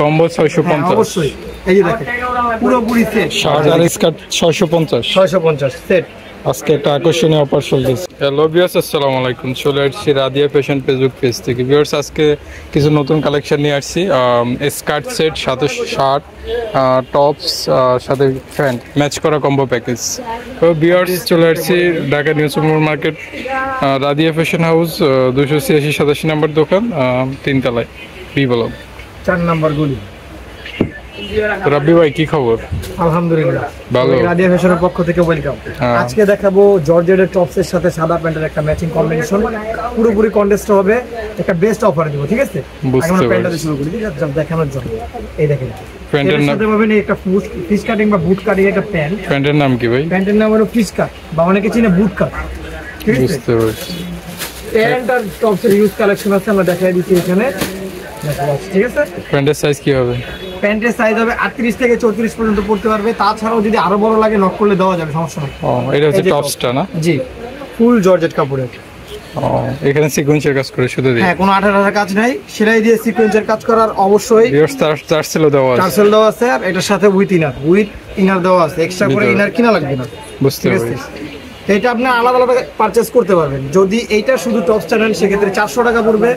Combo 650 অবশ্যই। এই যে দেখেন পুরোপুরি সেট, শার্ট আর স্কার্ট 650 সেট। আজকে একটা আকর্ষণীয় অফার চলতেছে। হ্যালো ভিউয়ার্স, আসসালামু আলাইকুম। চলে আসছি রাদিয়া ফ্যাশন ফেসবুক পেজ থেকে। ভিউয়ার্স, আজকে কিছু নতুন কালেকশন নিয়ে আসছি। স্কার্ট সেট, সাথে শার্ট, টপস, সাথে প্যান্ট, ম্যাচ করা কম্বো প্যাকেজ। তো ভিউয়ার্স, চলে আসছি Dhaka new super market, Radia fashion house, 286-87 নম্বর দোকান, 3 তলায়, বি ব্লক, 4 নাম্বার গলি। রাব্বি ভাই, কি খবর? আলহামদুলিল্লাহ ভালো। রাদিয়া ফ্যাশনের পক্ষ থেকে ওয়েলকাম। আজকে দেখাবো জর্জেটের টপসের সাথে সাদা প্যান্টের একটা ম্যাচিং কম্বিনেশন, পুরোপুরি কন্টেস্ট হবে। একটা বেস্ট অফার দেব, ঠিক আছে? আমরা প্যান্টটা দিয়ে শুরু করি, ঠিক আছে? দেখানোর জন্য এই দেখেন, প্যান্টের সাথে পাবেন একটা ফিশ কাটিং বা বুট কাটিং একটা প্যান্ট। প্যান্টের নাম কি ভাই? প্যান্টের নাম হলো ফিশ কাট, বা অনেকে চিনে বুট কাট, ঠিক আছে? বুঝতে পারছি। প্যান্ট আর টপসের ইউজ কালেকশন আছে, আমরা দেখাই দিচ্ছি এখানে, ঠিক আছে? প্যান্টের সাইজ কি হবে? প্যান্টের সাইজ হবে 38 থেকে 34 পর্যন্ত পড়তে পারবে। তাছাড়াও যদি আরো বড় লাগে নক করলে দেওয়া যাবে, সমস্যা নেই। এটা হচ্ছে টপসটা না? জি, ফুল জর্জেট কাপড়ের। এখানে সিকোয়েন্সের কাজ করে শুধু দিয়ে? হ্যাঁ, কোনো 18 কাজ নাই, সেলাই দিয়ে সিকোয়েন্সের কাজ করার। অবশ্যই টার্সেল দেওয়া আছে, টার্সেল দেওয়া আছে। আর এটার সাথে উইথ ইনার দেওয়া আছে, এক্সট্রা করে ইনার কিনা লাগবে না। বুঝতে পারছি। এটা আপনি আলাদা আলাদা পারচেজ করতে পারবেন। যদি এইটা শুধু টপস চান সেক্ষেত্রে 400 টাকা পড়বে।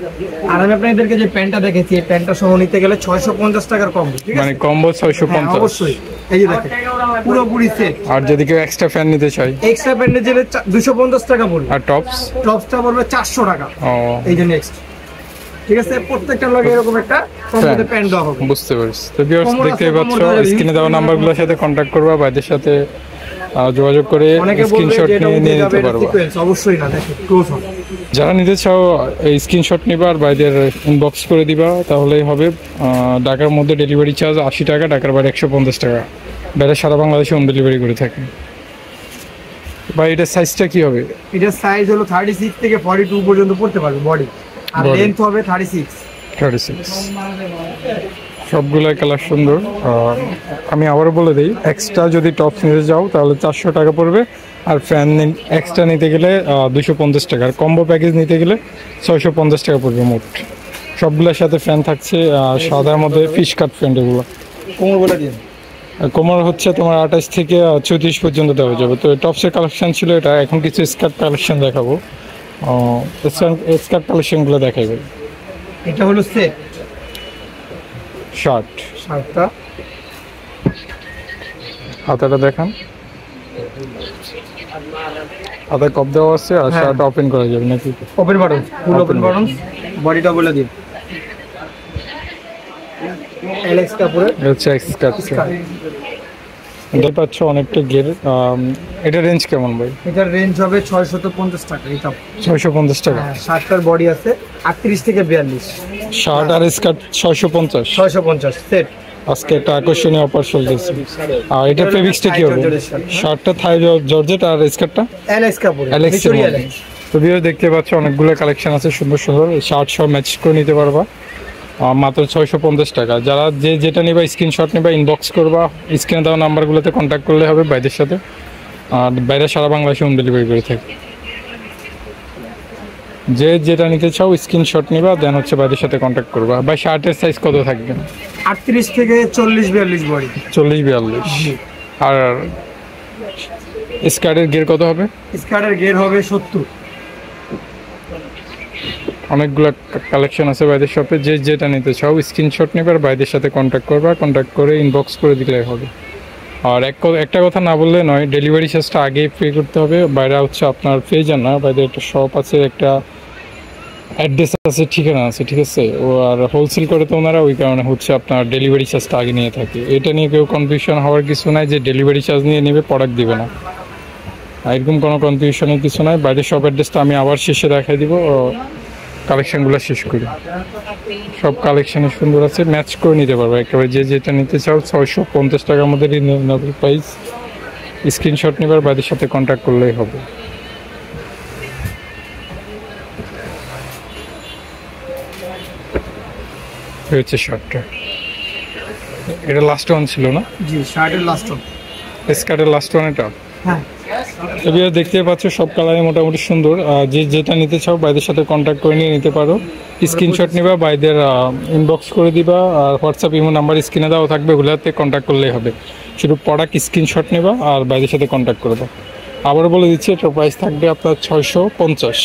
আর আমি আপনাদেরকে যে প্যান্টটা দেখেছি, এই প্যান্টটা সহ নিতে গেলে 650 টাকার কম্বো, ঠিক আছে? মানে কম্বো 650? অবশ্যই। এই যে দেখেন পুরোপুরি সেট। আর যদি কেউ এক্সট্রা ফ্যান নিতে চায়, এক্সট্রা প্যান্টের জন্য 250 টাকা পড়বে। আর টপসটা পড়বে 400 টাকা। এই যে নেক্সট, ঠিক আছে? প্রত্যেকটা লগে এরকম একটা কম্বোতে প্যান্ট দেওয়া হবে। বুঝতে পারছি। তো ভিউয়ার্স, দেখতেই পাচ্ছ, স্ক্রিনে দেওয়া নাম্বারগুলোর সাথে কন্টাক্ট করবা, ভাইদের সাথে যোগাযোগ করে স্ক্রিনশট নিয়ে নিতে পারবা। অবশ্যই না, দেখো ক্লোজ হবে। যারা নিতে চাও এই স্ক্রিনশট নিবা আর ভাইদের ইনবক্স করে দিবা, তাহলেই হবে। ঢাকার মধ্যে ডেলিভারি চার্জ 80 টাকা, ঢাকার বাইরে 150 টাকা। বাইরে সারা বাংলাদেশে হোম ডেলিভারি করে থাকে। ভাই, এটার সাইজটা কি হবে? এটার সাইজ হলো 36 থেকে 42 পর্যন্ত পড়তে পারবে বডি, আর লেন্থ হবে 36। সবগুলো কালার সুন্দর। আমি আবারও বলে দিই, এক্সট্রা যদি টপস নিতে যাও তাহলে 400 টাকা পড়বে। আর ফ্যান এক্সট্রা নিতে গেলে 250 টাকা। আর কম্বো প্যাকেজ নিতে গেলে 650 টাকা পড়বে মোট। সবগুলোর সাথে ফ্যান থাকছে, সাদার মধ্যে ফিশ কাট ফ্যান। এগুলো কোমর বলে দিন। কোমর হচ্ছে তোমার 28 থেকে 34 পর্যন্ত দেওয়া যাবে। তো টপসের কালেকশন ছিল এটা। এখন কিছু স্কার্ট কালেকশন দেখাবো। স্কার্ট কালেকশনগুলো দেখাবে। এটা হলো সেট শার্টটা, হাতাটা দেখান। হাতায় কপ দেওয়া আছে, আর শার্ট ওপেন করা যাবে নাকি? ওপেন বাটন, ফুল ওপেন বাটন। বডিটা বলে দিন। এলএক্স কাপড়ের, হচ্ছে স্কার্ট। দেখতে পাচ্ছ অনেকটা গের। এটা রেঞ্জ কেমন ভাই? এটার রেঞ্জ হবে 650 টাকা। এটা 650 টাকা। শার্টটার বডি আছে 38 থেকে 42। শার্ট আর স্কার্ট 650 সেট। আজকে একটা আকর্ষণীয় অফার চলতেছে। আর এটা ফেব্রিক্সটা কি হবে? শার্টটা থাই জর্জেট আর স্কার্টটা এলএক্স কাপড়ের। তো ভিউয়ার, দেখতে পাচ্ছ অনেকগুলো কালেকশন আছে সুন্দর সুন্দর। শার্ট সব ম্যাচ করে নিতে পারবা মাত্র 650 টাকা। যারা যেটা নিবা স্ক্রিনশট নিবা, ইনবক্স করবা, স্ক্রিনে দেওয়া নাম্বারগুলোতে কন্ট্যাক্ট করলে হবে ভাইদের সাথে। আর বাইরে সারা বাংলাদেশে হোম ডেলিভারি করে থাকে। যেটা নিতে চাও স্ক্রিনশট নিবা, দেন হচ্ছে ভাইদের সাথে কন্ট্যাক্ট করবা। ভাই, শার্টের সাইজ কত থাকবে? 38 থেকে 40-42 বডি। 40-42। আর স্কার্টের গিয়ার কত হবে? স্কার্টের গিয়ার হবে 70। অনেকগুলো কালেকশন আছে ভাইদের শপে। যেটা নিতে চাও স্ক্রিনশট নিবে আর ভাইদের সাথে কন্ট্যাক্ট করবা। কন্ট্যাক্ট করে ইনবক্স করে দিলেই হবে। আর একটা কথা না বললে নয়, ডেলিভারি চার্জটা আগেই পে করতে হবে। বাইরে হচ্ছে আপনার পেয়ে না, বাইরে একটা শপ আছে, একটা অ্যাড্রেস আছে, ঠিকানা আছে, ঠিক আছে? ও আর হোলসেল করে তো ওনারা, ওই কারণে হচ্ছে আপনার ডেলিভারি চার্জটা আগে নিয়ে থাকে। এটা নিয়ে কেউ কনফিউশন হওয়ার কিছু নাই যে ডেলিভারি চার্জ নিয়ে নেবে, প্রোডাক্ট দিবে না, এরকম কোনো কনফিউশনের কিছু নাই। বাইরের সব অ্যাড্রেসটা আমি আবার শেষে দেখাই দিব। কালেকশনগুলো শেষ করি। সব কালেকশনে সুন্দর আছে, ম্যাচ করে নিতে পারবো একেবারে। যেটা নিতে চাও 650 টাকার মধ্যে রিজনেবল প্রাইস। স্ক্রিনশট নেবার বাইরের সাথে কন্ট্যাক্ট করলেই হবে। হচ্ছে শার্টটা। এটা লাস্ট ওয়ান ছিল না? জি, শার্টের লাস্ট ওয়ান। স্কার্টের লাস্ট ওয়ান এটা। হ্যাঁ এবার দেখতে পাচ্ছ সব কালারে মোটামুটি সুন্দর। যে যেটা নিতে চাও বাইদের সাথে কন্ট্যাক্ট করে নিয়ে নিতে পারো। স্ক্রিনশট নিবা, বাইদের ইনবক্স করে দিবা, আর হোয়াটসঅ্যাপ ইমো নাম্বার স্ক্রিনে দেওয়া থাকবে, ওগুলোতে কন্ট্যাক্ট করলেই হবে। শুধু প্রোডাক্ট স্ক্রিনশট নেবা আর বাইদের সাথে কন্ট্যাক্ট করবা। আবারও বলে দিচ্ছি এটার প্রাইস থাকবে আপনার 650।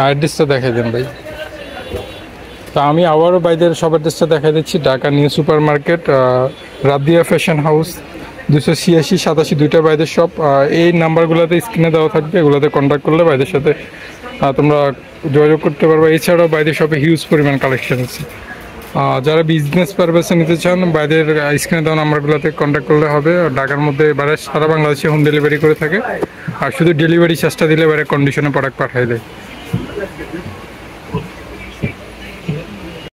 অ্যাড্রেসটা দেখাই দেন ভাই। তা আমি আবারও বাইদের সব অ্যাড্রেসটা দেখাই দিচ্ছি। Dhaka new super market, Radia fashion house, 286-87 দুইটা বাইদের শপ। এই নাম্বারগুলোতে স্ক্রিনে দেওয়া থাকবে, এগুলোতে কন্ট্যাক্ট করলে বাইদের সাথে তোমরা যোগাযোগ করতে পারবে। এছাড়াও বাইদের শপে হিউজ পরিমাণ কালেকশন আছে। যারা বিজনেস পারপাসে নিতে চান বাইদের স্ক্রিনে দেওয়া নাম্বারগুলোতে কন্ট্যাক্ট করলে হবে। ঢাকার মধ্যে এবারে সারা বাংলাদেশে হোম ডেলিভারি করে থাকে, আর শুধু ডেলিভারি চার্জটা দিলে এবারে কন্ডিশনে প্রোডাক্ট পাঠিয়ে দেয়।